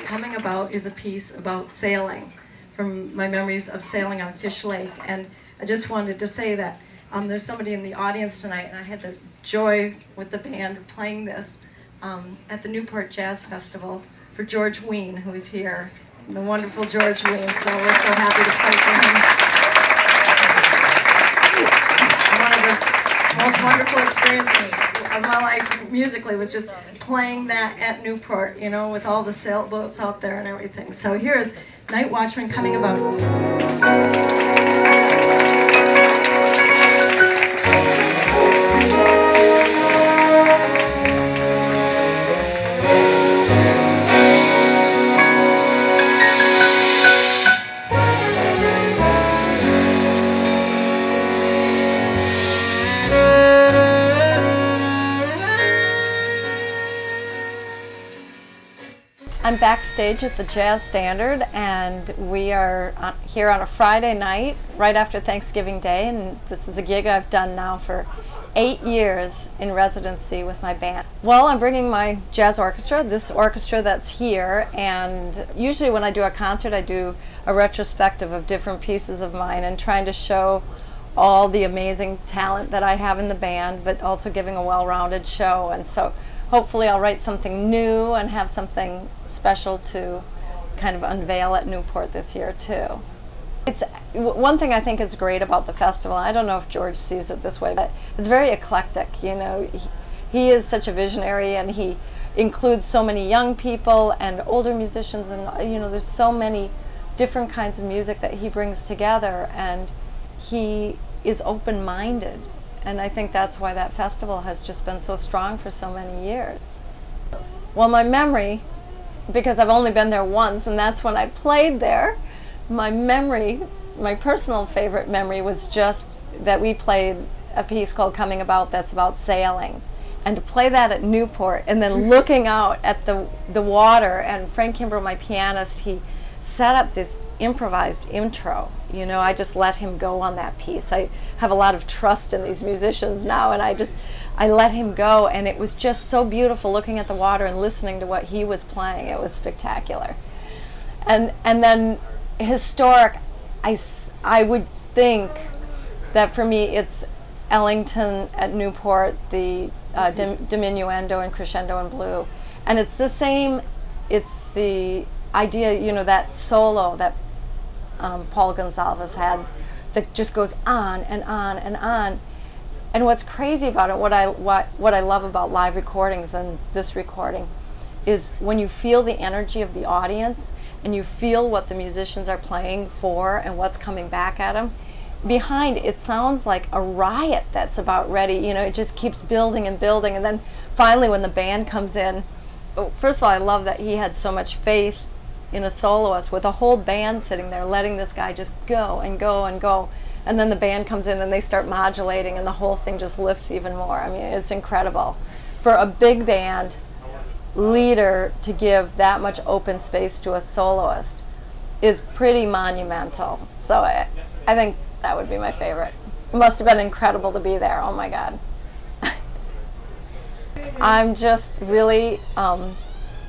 Coming About is a piece about sailing, from my memories of sailing on Fish Lake. And I just wanted to say that there's somebody in the audience tonight, and I had the joy with the band of playing this at the Newport Jazz Festival for George Wein, who is here, the wonderful George Wein. So we're so happy to play for him. One of the most wonderful experiences of my life musically was just playing that at Newport, you know, with all the sailboats out there and everything. So here is Night Watchman Coming About. I'm backstage at the Jazz Standard, and we are here on a Friday night right after Thanksgiving Day, and this is a gig I've done now for 8 years in residency with my band. Well, I'm bringing my jazz orchestra, this orchestra that's here, and usually when I do a concert I do a retrospective of different pieces of mine and trying to show all the amazing talent that I have in the band, but also giving a well-rounded show. And so hopefully I'll write something new and have something special to kind of unveil at Newport this year too. It's one thing I think is great about the festival. I don't know if George sees it this way, but it's very eclectic. You know, he is such a visionary, and he includes so many young people and older musicians, and you know, there's so many different kinds of music that he brings together, and he is open-minded. And I think that's why that festival has just been so strong for so many years. Well, my memory, because I've only been there once, and that's when I played there, my memory, my personal favorite memory was just that we played a piece called Coming About that's about sailing. And to play that at Newport, and then looking out at the water, and Frank Kimbrough, my pianist, he set up this improvised intro. You know, I just let him go on that piece. I have a lot of trust in these musicians now, and I let him go, and it was just so beautiful looking at the water and listening to what he was playing. It was spectacular. And then historic, I would think that for me it's Ellington at Newport, the diminuendo and crescendo in blue. And it's the same, it's the idea, you know, that solo that Paul Gonzalvez had that just goes on and on and on. And what's crazy about it, what I love about live recordings and this recording, is when you feel the energy of the audience and you feel what the musicians are playing for and what's coming back at them, behind it sounds like a riot that's about ready. You know, it just keeps building and building, and then finally when the band comes in, first of all, I love that he had so much faith in a soloist with a whole band sitting there letting this guy just go and go and go, and then the band comes in and they start modulating and the whole thing just lifts even more. I mean, it's incredible for a big band leader to give that much open space to a soloist is pretty monumental. So I think that would be my favorite. It must have been incredible to be there. Oh my God. I'm just really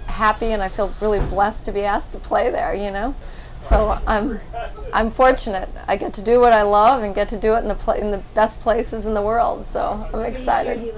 happy, and I feel really blessed to be asked to play there, you know. So I'm fortunate. I get to do what I love and get to do it in the best places in the world. So I'm excited.